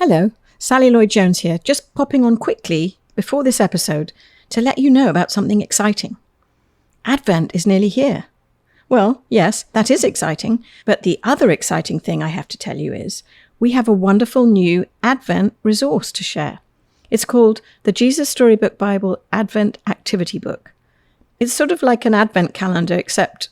Hello, Sally Lloyd-Jones here, just popping on quickly before this episode to let you know about something exciting. Advent is nearly here. Well, yes, that is exciting, but the other exciting thing I have to tell you is we have a wonderful new Advent resource to share. It's called the Jesus Storybook Bible Advent Activity Book. It's sort of like an Advent calendar, except,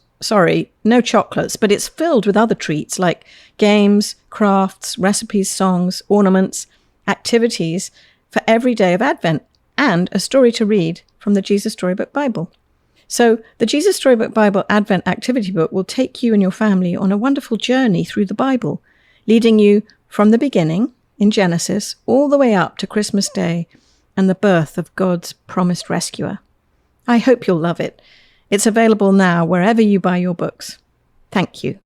no chocolates, but it's filled with other treats like games, crafts, recipes, songs, ornaments, activities for every day of Advent, and a story to read from the Jesus Storybook Bible. So the Jesus Storybook Bible Advent Activity Book will take you and your family on a wonderful journey through the Bible, leading you from the beginning in Genesis all the way up to Christmas Day and the birth of God's promised rescuer. I hope you'll love it. It's available now wherever you buy your books. Thank you.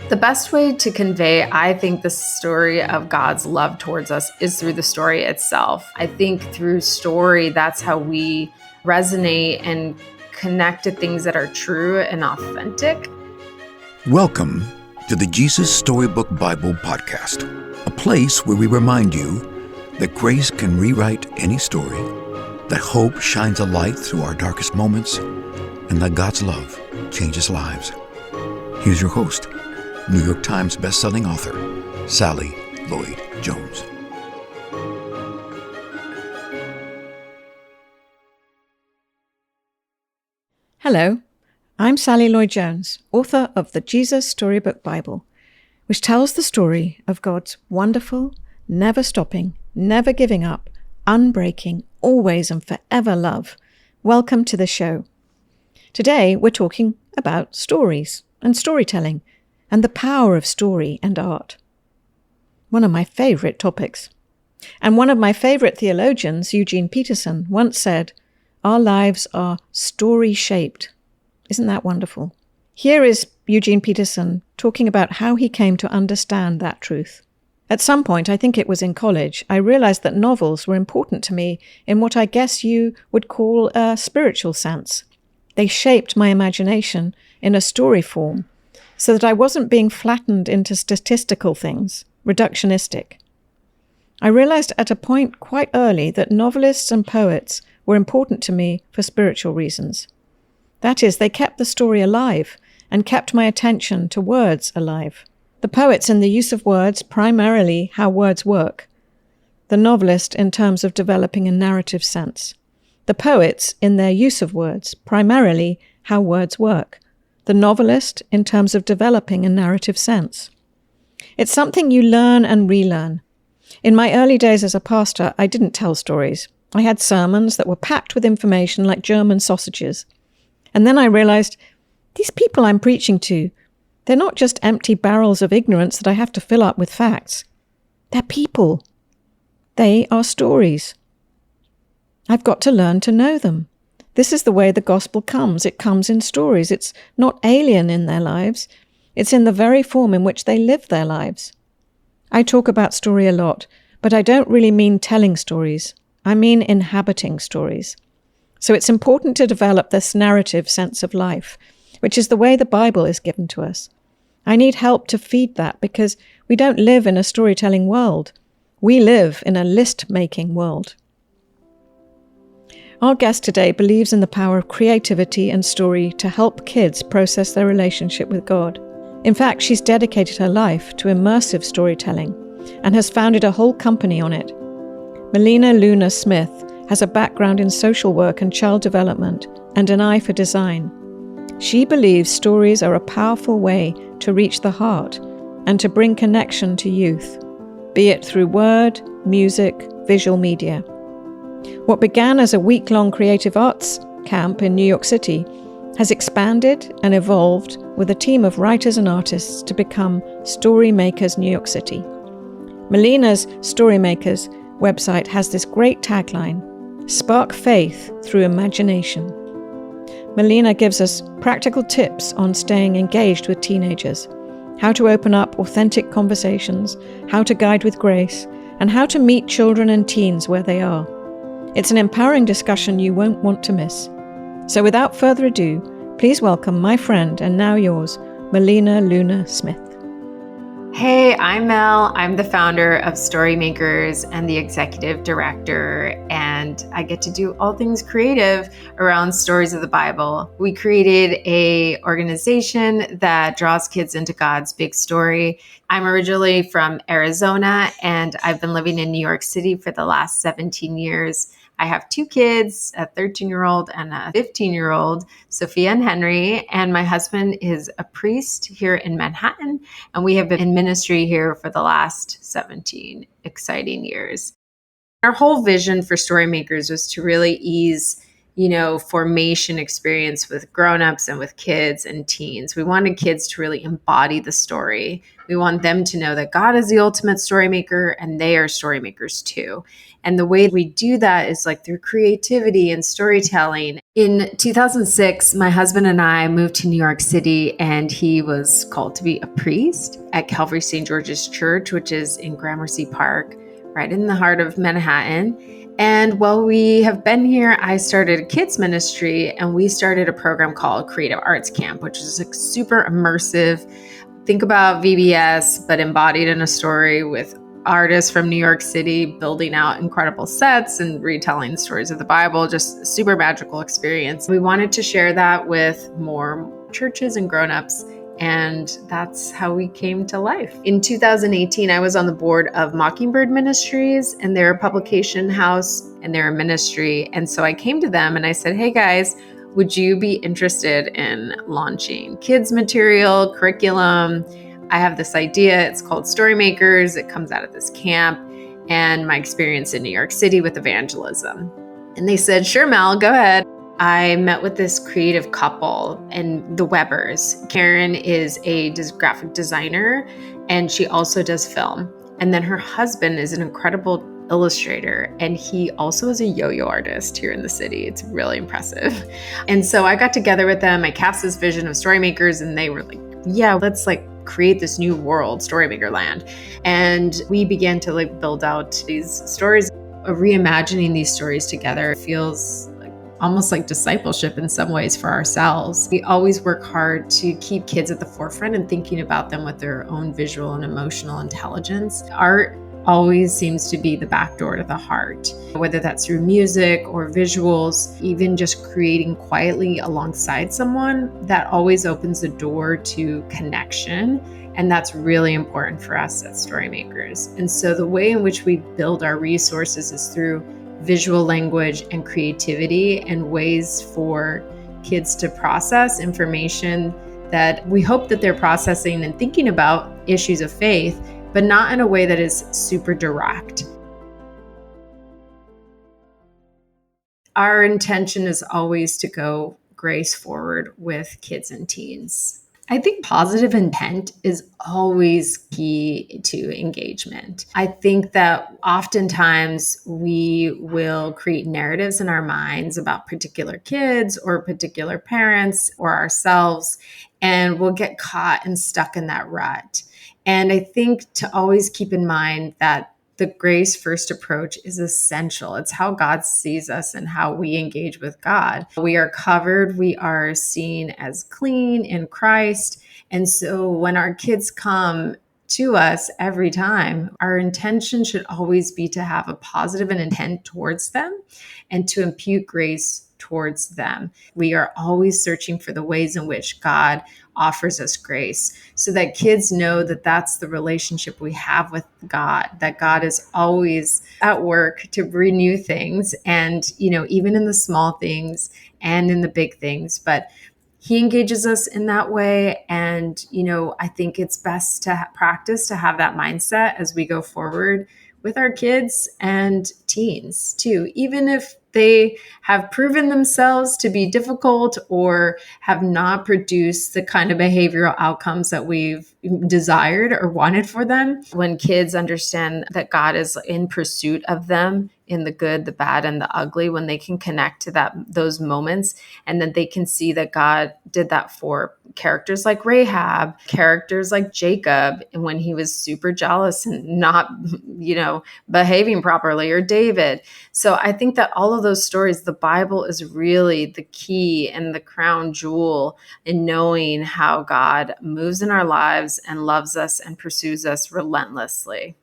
The best way to convey, I think, the story of God's love towards us is through the story itself. I think through story, that's how we resonate and connect to things that are true and authentic. Welcome to the Jesus Storybook Bible Podcast, a place where we remind you that grace can rewrite any story, that hope shines a light through our darkest moments, and that God's love changes lives. Here's your host, New York Times bestselling author, Sally Lloyd-Jones. Hello, I'm Sally Lloyd-Jones, author of the Jesus Storybook Bible, which tells the story of God's wonderful, never stopping, never giving up, unbreaking, always and forever love. Welcome to the show. Today we're talking about stories and storytelling and the power of story and art. One of my favorite topics. And one of my favorite theologians, Eugene Peterson, once said, "Our lives are story-shaped." Isn't that wonderful? Here is Eugene Peterson talking about how he came to understand that truth. At some point, I think it was in college, I realized that novels were important to me in what I guess you would call a spiritual sense. They shaped my imagination in a story form so that I wasn't being flattened into statistical things, reductionistic. I realized at a point quite early that novelists and poets were important to me for spiritual reasons. That is, they kept the story alive and kept my attention to words alive. The poets in the use of words, primarily how words work. The novelist in terms of developing a narrative sense. The poets in their use of words, primarily how words work. The novelist in terms of developing a narrative sense. It's something you learn and relearn. In my early days as a pastor, I didn't tell stories. I had sermons that were packed with information like German sausages. And then I realized, these people I'm preaching to, they're not just empty barrels of ignorance that I have to fill up with facts. They're people. They are stories. I've got to learn to know them. This is the way the gospel comes. It comes in stories. It's not alien in their lives. It's in the very form in which they live their lives. I talk about story a lot, but I don't really mean telling stories. I mean inhabiting stories. So it's important to develop this narrative sense of life, which is the way the Bible is given to us. I need help to feed that because we don't live in a storytelling world. We live in a list-making world. Our guest today believes in the power of creativity and story to help kids process their relationship with God. In fact, she's dedicated her life to immersive storytelling and has founded a whole company on it. Melina Luna Smith has a background in social work and child development and an eye for design. She believes stories are a powerful way to reach the heart and to bring connection to youth, be it through word, music, visual media. What began as a week-long creative arts camp in New York City has expanded and evolved with a team of writers and artists to become Storymakers New York City. Melina's Storymakers website has this great tagline, "Spark faith through imagination." Melina gives us practical tips on staying engaged with teenagers, how to open up authentic conversations, how to guide with grace, and how to meet children and teens where they are. It's an empowering discussion you won't want to miss. So without further ado, please welcome my friend and now yours, Melina Luna Smith. Hey, I'm Mel. I'm the founder of Storymakers and the executive director, and I get to do all things creative around stories of the Bible. We created a organization that draws kids into God's big story. I'm originally from Arizona, and I've been living in New York City for the last 17 years. I have two kids, a 13-year-old and a 15-year-old, Sophia and Henry, and my husband is a priest here in Manhattan. And we have been in ministry here for the last 17 exciting years. Our whole vision for Storymakers was to really ease, formation experience with grown-ups and with kids and teens. We wanted kids to really embody the story. We want them to know that God is the ultimate storymaker and they are storymakers too. And the way we do that is like through creativity and storytelling. In 2006, my husband and I moved to New York City, and he was called to be a priest at Calvary St. George's Church, which is in Gramercy Park, right in the heart of Manhattan. And while we have been here, I started a kids ministry, and we started a program called Creative Arts Camp, which is like super immersive. Think about VBS, but embodied in a story with artists from New York City building out incredible sets and retelling stories of the Bible, just a super magical experience. We wanted to share that with more churches and grown-ups, and that's how we came to life. In 2018, I was on the board of Mockingbird Ministries, and they're a publication house and they're a ministry. And so I came to them and I said, hey guys, would you be interested in launching kids material, curriculum? I have this idea. It's called Storymakers. It comes out of this camp and my experience in New York City with evangelism. And they said, sure, Mel, go ahead. I met with this creative couple and the Webbers. Karen is a graphic designer and she also does film. And then her husband is an incredible illustrator, and he also is a yo-yo artist here in the city. It's really impressive. And so I got together with them. I cast this vision of Storymakers, and they were like, yeah, let's create this new world, Storymaker land. And we began to build out these stories. Reimagining these stories together feels almost like discipleship in some ways for ourselves. We always work hard to keep kids at the forefront and thinking about them with their own visual and emotional intelligence. Art always seems to be the back door to the heart, whether that's through music or visuals, even just creating quietly alongside someone, that always opens the door to connection. And that's really important for us at Storymakers. And so the way in which we build our resources is through visual language and creativity and ways for kids to process information that we hope that they're processing and thinking about issues of faith, but not in a way that is super direct. Our intention is always to go grace forward with kids and teens. I think positive intent is always key to engagement. I think that oftentimes we will create narratives in our minds about particular kids or particular parents or ourselves, and we'll get caught and stuck in that rut. And I think to always keep in mind that the grace first approach is essential. It's how God sees us and how we engage with God. We are covered. We are seen as clean in Christ. And so when our kids come to us every time, our intention should always be to have a positive intent towards them and to impute grace towards them. We are always searching for the ways in which God offers us grace so that kids know that that's the relationship we have with God, that God is always at work to renew things. And, even in the small things and in the big things, but he engages us in that way. And, I think it's best to practice to have that mindset as we go forward with our kids and teens too, even if they have proven themselves to be difficult or have not produced the kind of behavioral outcomes that we've desired or wanted for them. When kids understand that God is in pursuit of them in the good, the bad, and the ugly, when they can connect to those moments, and then they can see that God did that for characters like Rahab, characters like Jacob, and when he was super jealous and not, behaving properly, or David. So I think that all of of those stories, the Bible is really the key and the crown jewel in knowing how God moves in our lives and loves us and pursues us relentlessly.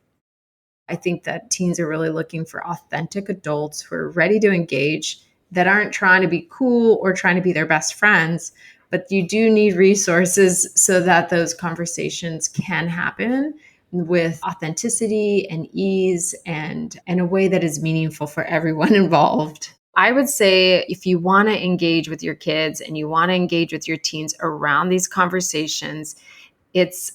I think that teens are really looking for authentic adults who are ready to engage, that aren't trying to be cool or trying to be their best friends, but you do need resources so that those conversations can happen with authenticity and ease and in a way that is meaningful for everyone involved. I would say if you want to engage with your kids and you want to engage with your teens around these conversations, it's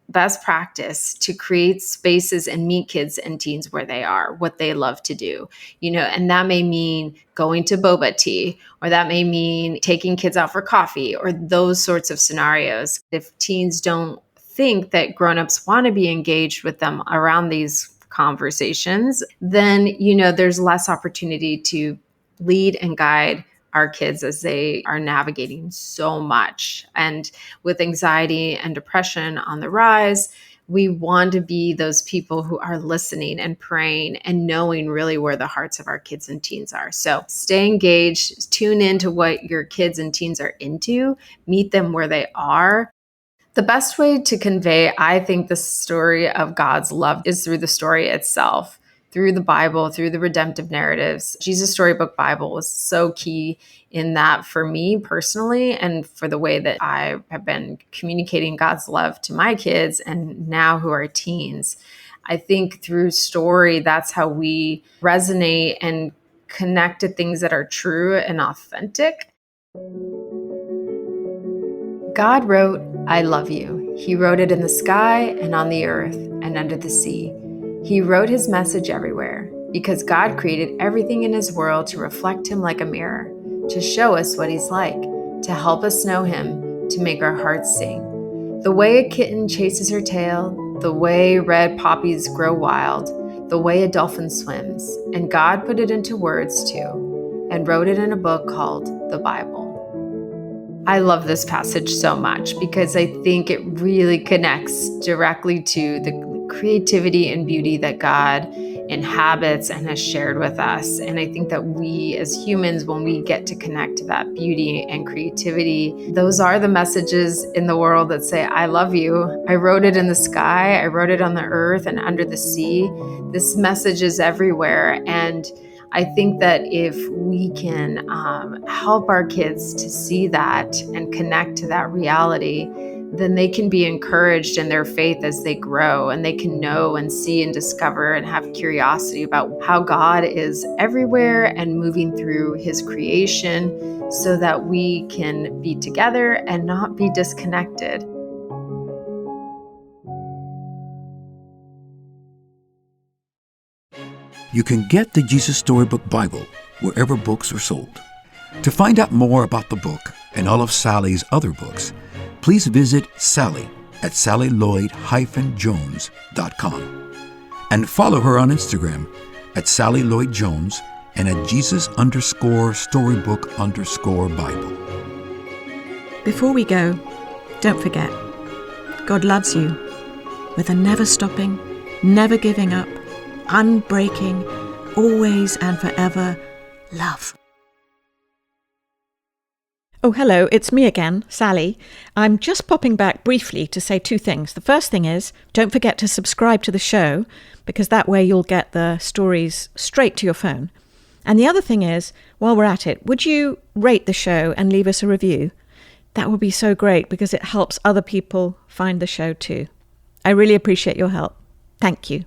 best practice to create spaces and meet kids and teens where they are, what they love to do, and that may mean going to boba tea, or that may mean taking kids out for coffee, or those sorts of scenarios. If teens don't think that grownups want to be engaged with them around these conversations, then, there's less opportunity to lead and guide our kids as they are navigating so much. And with anxiety and depression on the rise, we want to be those people who are listening and praying and knowing really where the hearts of our kids and teens are. So stay engaged, tune into what your kids and teens are into, meet them where they are. The best way to convey, I think, the story of God's love is through the story itself, through the Bible, through the redemptive narratives. Jesus Storybook Bible was so key in that for me personally, and for the way that I have been communicating God's love to my kids and now who are teens. I think through story, that's how we resonate and connect to things that are true and authentic. God wrote, "I love you." He wrote it in the sky and on the earth and under the sea. He wrote his message everywhere because God created everything in his world to reflect him like a mirror, to show us what he's like, to help us know him, to make our hearts sing. The way a kitten chases her tail, the way red poppies grow wild, the way a dolphin swims, and God put it into words too, and wrote it in a book called the Bible. I love this passage so much because I think it really connects directly to the creativity and beauty that God inhabits and has shared with us. And I think that we as humans, when we get to connect to that beauty and creativity, those are the messages in the world that say, "I love you. I wrote it in the sky. I wrote it on the earth and under the sea." This message is everywhere. And I think that if we can help our kids to see that and connect to that reality, then they can be encouraged in their faith as they grow, and they can know and see and discover and have curiosity about how God is everywhere and moving through his creation so that we can be together and not be disconnected. You can get the Jesus Storybook Bible wherever books are sold. To find out more about the book and all of Sally's other books, please visit Sally at sallylloyd-jones.com and follow her on Instagram at Sally Lloyd Jones and at Jesus_Storybook_Bible. Before we go, don't forget, God loves you with a never stopping, never giving up, unbreaking, always and forever love. Oh, hello, it's me again, Sally. I'm just popping back briefly to say two things. The first thing is, don't forget to subscribe to the show, because that way you'll get the stories straight to your phone. And the other thing is, while we're at it, would you rate the show and leave us a review? That would be so great because it helps other people find the show too. I really appreciate your help. Thank you.